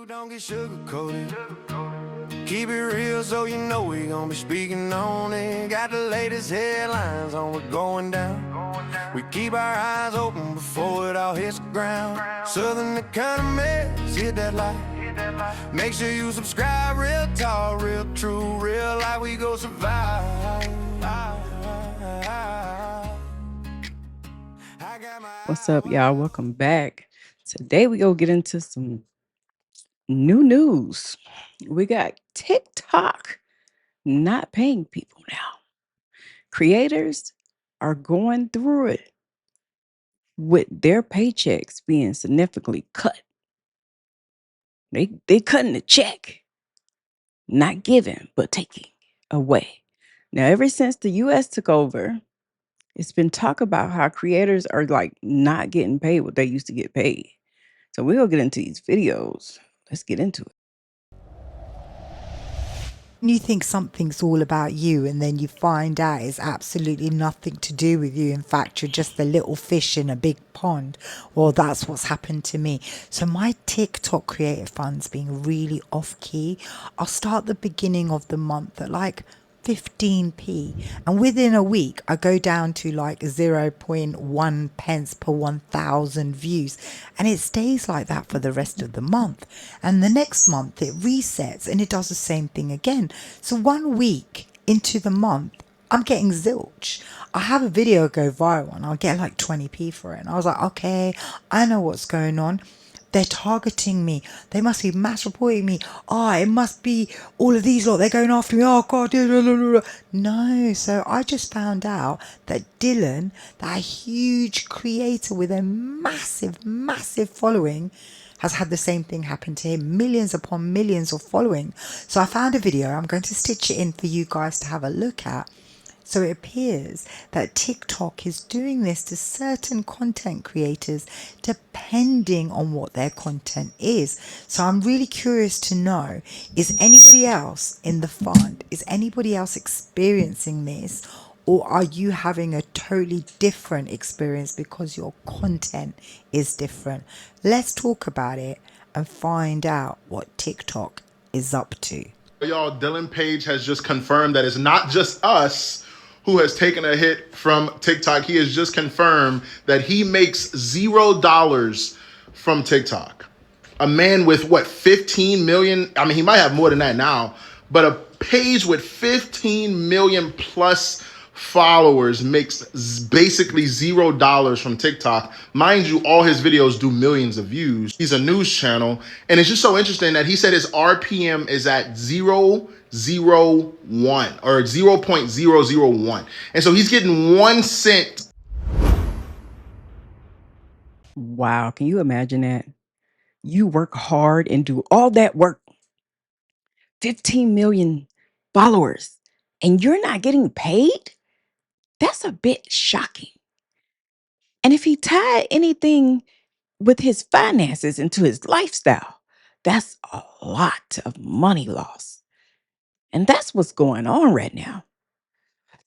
Don't get sugar-coated. Keep it real so you know we gon' be speaking on it. Got the latest headlines on what's going down. We keep our eyes open before it all hits the ground. Southern economy, hit that light. Make sure you subscribe, real talk, real true, real life, we go survive. What's up, y'all? Welcome back. Today we go get into some new news. We got TikTok not paying people now. Creators are going through it with their paychecks being significantly cut. They cutting the check, not giving, but taking away. Now, ever since the US took over, it's been talk about how creators are like not getting paid what they used to get paid. So we'll get into these videos. Let's get into it. You think something's all about you and then you find out it's absolutely nothing to do with you. In fact, you're just a little fish in a big pond. Well, that's what's happened to me. So my TikTok creative fund's being really off key. I'll start the beginning of the month at like 15p, and within a week I go down to like 0 0.1 pence per 1,000 views, and it stays like that for the rest of the month, and the next month it resets and it does the same thing again. So 1 week into the month I'm getting zilch. I have a video go viral and I'll get like 20p for it, and I was like, okay, I know what's going on. They're targeting me. They must be mass reporting me. It must be all of these lot. They're going after me. Oh, God. No. So I just found out that Dylan, that huge creator with a massive, massive following, has had the same thing happen to him. Millions upon millions of following. So I found a video. I'm going to stitch it in for you guys to have a look at. So it appears that TikTok is doing this to certain content creators depending on what their content is. So I'm really curious to know, is anybody else in the fund, is anybody else experiencing this? Or are you having a totally different experience because your content is different? Let's talk about it and find out what TikTok is up to. Y'all, Dylan Page has just confirmed that it's not just us who has taken a hit from TikTok. He has just confirmed that he makes $0 from TikTok. A man with 15 million, I mean, he might have more than that now, but a page with 15 million plus followers makes basically $0 from TikTok. Mind you, all his videos do millions of views. He's a news channel, and it's just so interesting that he said his RPM is at 0.001 or 0.001, and so he's getting 1 cent. Wow, can you imagine that? You work hard and do all that work, 15 million followers, and you're not getting paid? That's a bit shocking. And if he tied anything with his finances into his lifestyle, that's a lot of money loss. And that's what's going on right now.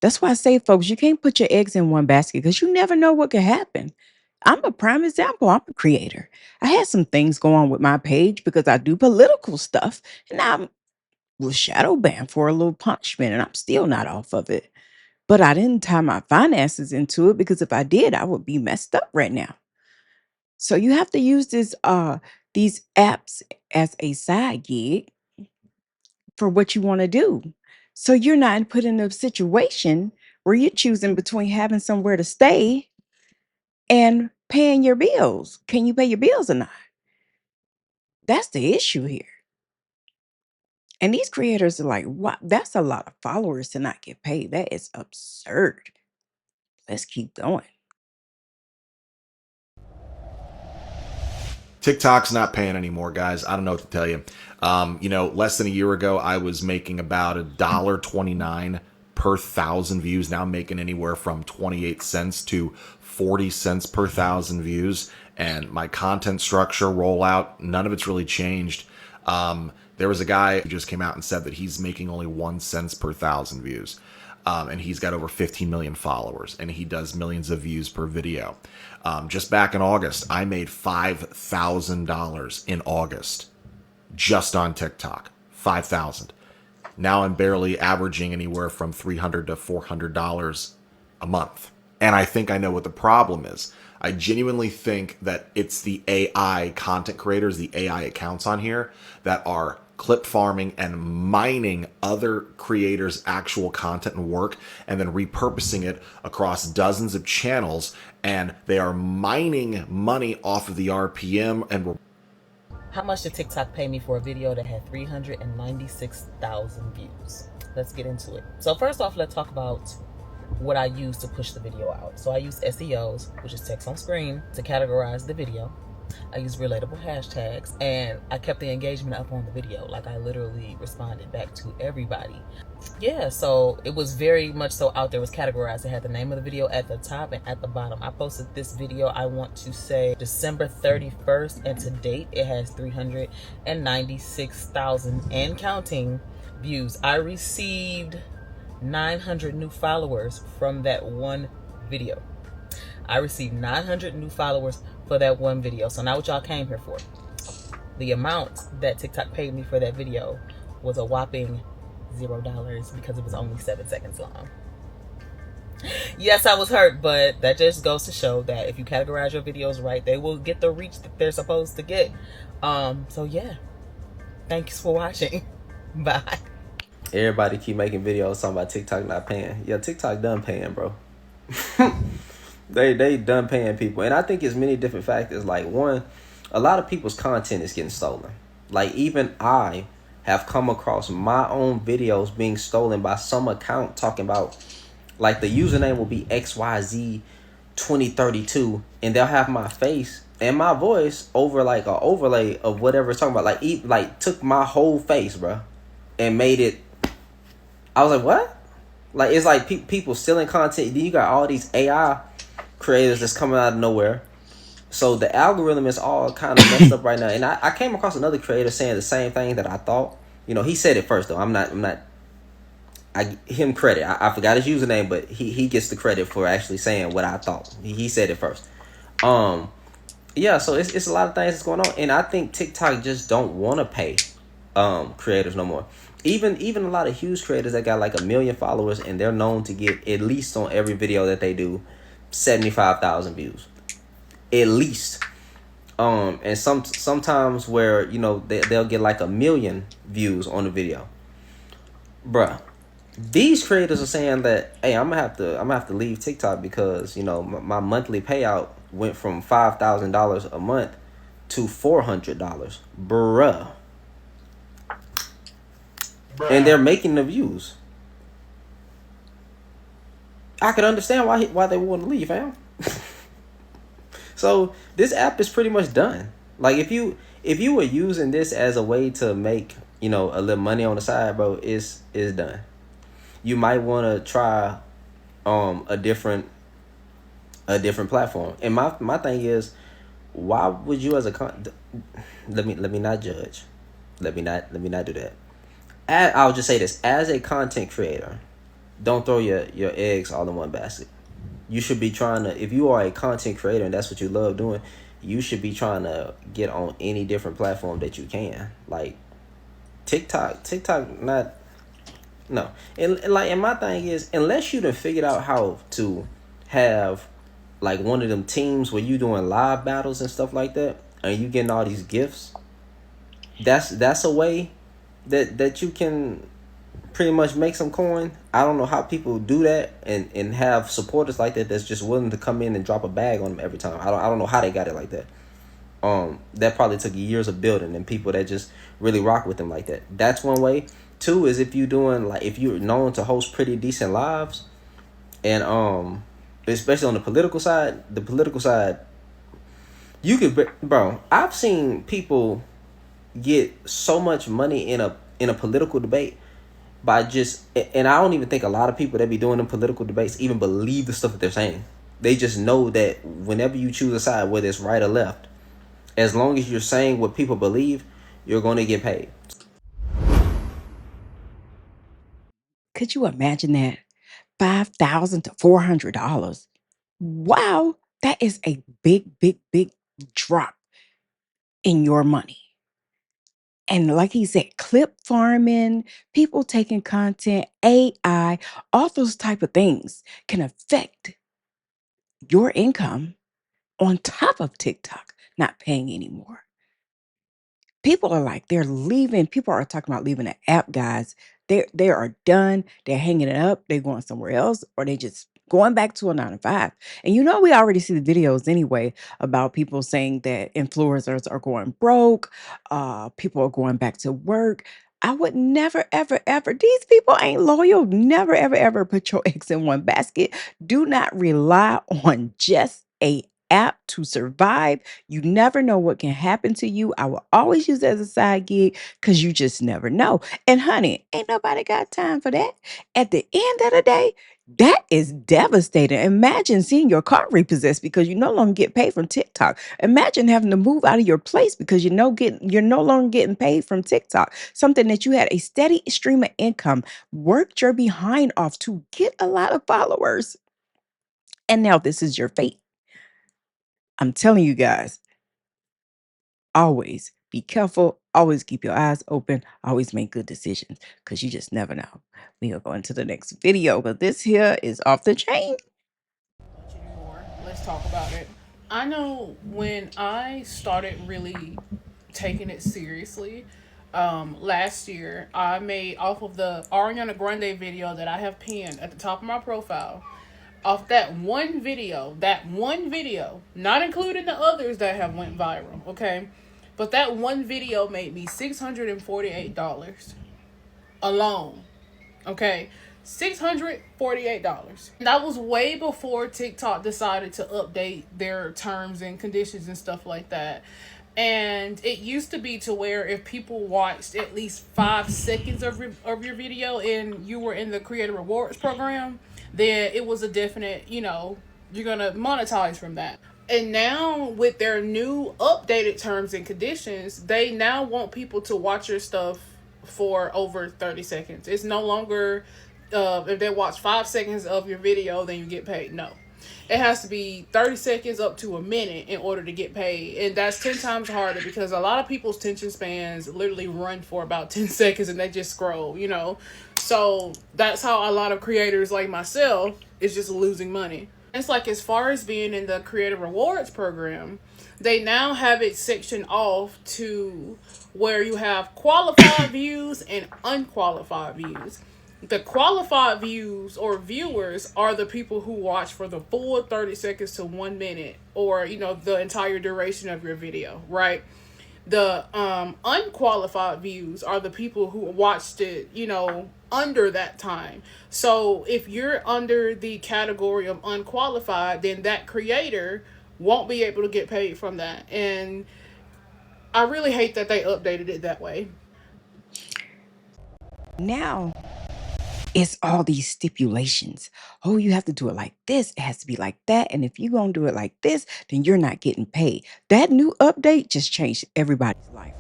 That's why I say, folks, you can't put your eggs in one basket because you never know what could happen. I'm a prime example. I'm a creator. I had some things go on with my page because I do political stuff, and I was shadow banned for a little punishment, and I'm still not off of it. But I didn't tie my finances into it, because if I did, I would be messed up right now. So you have to use these apps as a side gig for what you want to do. So you're not put in a situation where you're choosing between having somewhere to stay and paying your bills. Can you pay your bills or not? That's the issue here. And these creators are like, what? That's a lot of followers to not get paid. That is absurd. Let's keep going. TikTok's not paying anymore, guys. I don't know what to tell you. Less than a year ago, I was making about $1.29 per 1,000 views. Now I'm making anywhere from 28 cents to 40 cents per 1,000 views. And my content structure, rollout, none of it's really changed. There was a guy who just came out and said that he's making only 1 cent per 1,000 views. And he's got over 15 million followers, and he does millions of views per video. Just back in August, I made $5,000 in August just on TikTok. 5,000. Now I'm barely averaging anywhere from $300 to $400 a month. And I think I know what the problem is. I genuinely think that it's the AI content creators, the AI accounts on here that are clip farming and mining other creators' actual content and work and then repurposing it across dozens of channels. And they are mining money off of the RPM and How much did TikTok pay me for a video that had 396,000 views? Let's get into it. So first off, let's talk about what I use to push the video out. So I use SEOs, which is text on screen, to categorize the video. I use relatable hashtags, and I kept the engagement up on the video. Like, I literally responded back to everybody. Yeah, so it was very much so out there. It was categorized. It had the name of the video at the top and at the bottom. I posted this video, I want to say December 31st, and to date it has 396,000 and counting views. I received 900 new followers from that one video. I received 900 new followers for that one video. So now what y'all came here for. The amount that TikTok paid me for that video was a whopping $0 because it was only 7 seconds long. Yes, I was hurt, but that just goes to show that if you categorize your videos right, they will get the reach that they're supposed to get. So yeah, thanks for watching. Bye. Everybody keep making videos talking about TikTok not paying. Yeah, TikTok done paying, bro. They done paying people. And I think it's many different factors. Like, one, a lot of people's content is getting stolen. Like, even I have come across my own videos being stolen by some account talking about, like, the username will be XYZ2032, and they'll have my face and my voice over like an overlay of whatever it's talking about. Like took my whole face, bro, and made it. I was like, what? Like, it's like people stealing content. Then you got all these AI creators that's coming out of nowhere. So the algorithm is all kind of messed up right now. And I came across another creator saying the same thing that I thought. You know, he said it first though. I give him credit. I forgot his username, but he gets the credit for actually saying what I thought. He said it first. Yeah, so it's a lot of things that's going on. And I think TikTok just don't want to pay creators no more. Even a lot of huge creators that got like 1 million followers, and they're known to get, at least on every video that they do, 75,000 views. At least. And sometimes where, you know, they'll get like 1 million views on the video. Bruh. These creators are saying that, hey, I'm gonna have to leave TikTok because, you know, my monthly payout went from $5,000 a month to $400. Bruh. And they're making the views. I could understand why they want to leave, fam. So this app is pretty much done. Like, if you were using this as a way to make, you know, a little money on the side, bro, it's done. You might want to try a different platform. And my thing is, why would you as a let me not judge. Let me not do that. I'll just say this, as a content creator, don't throw your eggs all in one basket. You should be trying to, if you are a content creator and that's what you love doing, you should be trying to get on any different platform that you can. Like TikTok not, no. And my thing is, unless you done figured out how to have like one of them teams where you doing live battles and stuff like that, and you getting all these gifts, that's a way that you can pretty much make some coin. I don't know how people do that and have supporters like that that's just willing to come in and drop a bag on them every time. I don't know how they got it like that. That probably took years of building, and people that just really rock with them like that. That's one way. Two is if you're known to host pretty decent lives, and especially on the political side, you could, bro. I've seen people get so much money in a political debate by just, and I don't even think a lot of people that be doing them political debates even believe the stuff that they're saying. They just know that whenever you choose a side, whether it's right or left, as long as you're saying what people believe, you're going to get paid. Could you imagine that? $5,000 to $400. Wow, that is a big, big, big drop in your money. And like he said, clip farming, people taking content, AI, all those type of things can affect your income on top of TikTok not paying anymore. People are like, they're leaving. People are talking about leaving the app, guys. They are done. They're hanging it up. They're going somewhere else, or they just going back to a 9 to 5. And we already see the videos anyway about people saying that influencers are going broke. People are going back to work. I would never, ever, ever. These people ain't loyal. Never, ever, ever put your eggs in one basket. Do not rely on just a app to survive. You never know what can happen to you. I will always use it as a side gig because you just never know. And honey, ain't nobody got time for that. At the end of the day, that is devastating. Imagine seeing your car repossessed because you no longer get paid from TikTok. Imagine having to move out of your place because you're no longer getting paid from TikTok. Something that you had a steady stream of income, worked your behind off to get a lot of followers. And now this is your fate. I'm telling you guys, always be careful. Always keep your eyes open. Always make good decisions because you just never know. We'll go into the next video, but this here is off the chain. Anymore. Let's talk about it. I know when I started really taking it seriously, last year, I made off of the Ariana Grande video that I have pinned at the top of my profile. Off that one video, not including the others that have went viral, okay? But that one video made me $648 alone. Okay, $648. That was way before TikTok decided to update their terms and conditions and stuff like that. And it used to be to where if people watched at least 5 seconds of your video and you were in the creator rewards program, then it was a definite, you're gonna monetize from that. And now with their new updated terms and conditions, they now want people to watch your stuff for over 30 seconds. It's no longer if they watch 5 seconds of your video, then you get paid. No. It has to be 30 seconds up to a minute in order to get paid. And that's 10 times harder because a lot of people's attention spans literally run for about 10 seconds and they just scroll, So that's how a lot of creators like myself is just losing money. It's like as far as being in the creator rewards program, they now have it sectioned off to where you have qualified views and unqualified views. The qualified views or viewers are the people who watch for the full 30 seconds to 1 minute or, the entire duration of your video, right? The unqualified views are the people who watched it, under that time. So if you're under the category of unqualified, then that creator won't be able to get paid from that. And I really hate that they updated it that way. Now it's all these stipulations. Oh, you have to do it like this. It has to be like that. And if you're going to do it like this, then you're not getting paid. That new update just changed everybody's life.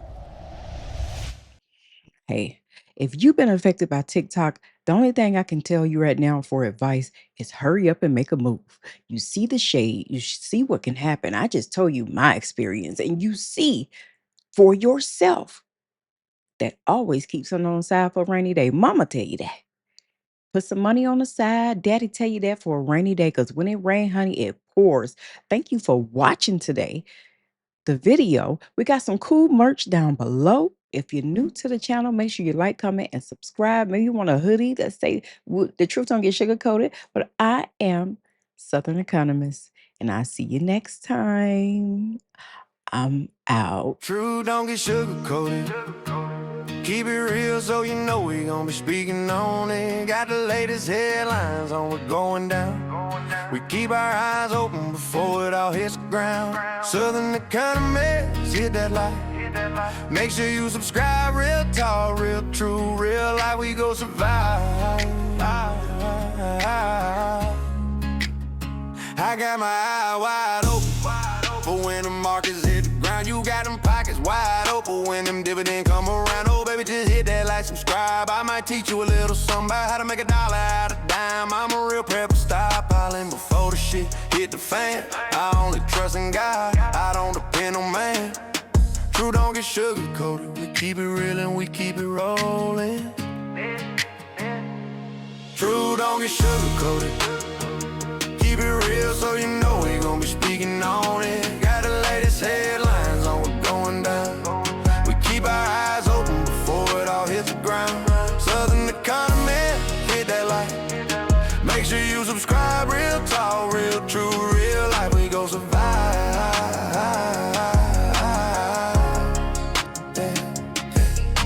Hey, if you've been affected by TikTok, the only thing I can tell you right now for advice is hurry up and make a move. You see the shade, you see what can happen. I just told you my experience, and you see for yourself that always keep something on the side for a rainy day. Mama tell you that. Put some money on the side. Daddy tell you that for a rainy day because when it rains, honey, it pours. Thank you for watching today. The video. We got some cool merch down below. If you're new to the channel, make sure you like, comment, and subscribe. Maybe you want a hoodie that say the truth don't get sugar coated. But I am Southern Economist, and I see you next time. I'm out. True, don't get sugar coated. Keep it real so you know we gon' be speaking on it. Got the latest headlines on what's going down. We keep our eyes open before it all hits the ground. Southern Economist, hit that like. Make sure you subscribe. Real talk, real true, real life, we go survive. I got my eye wide open, but when the markets hit the ground, you got them pockets wide open. When them dividends come around, oh baby, just hit that like, subscribe. I might teach you a little something about how to make $1 out of dime. I'm a real prepper, stockpiling before the shit hit the fan. I only trust in God, I don't depend on man. True, don't get get sugar-coated. We keep it real and we keep it rolling. True, don't get sugar-coated. Keep it real so you know we gon' be speaking on it. Got the latest headlines on what's going down. We keep our eyes open before it all hits the ground. Southern economy, hit that light. Make sure you subscribe, real talk, real true, real life. We gon' survive.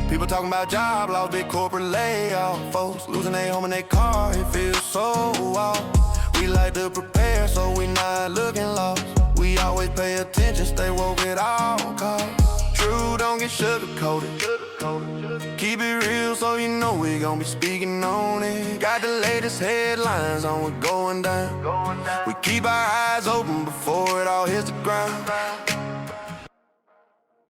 People talking about job loss, big corporate layoff. Folks losing their home and their car, it feels so off. We like to prepare so we not looking lost. We always pay attention, stay woke at all costs. True, don't get sugar-coated. Keep it real so you know we gon' be speaking on it. Got the latest headlines on what's going down. We keep our eyes open before it all hits the ground.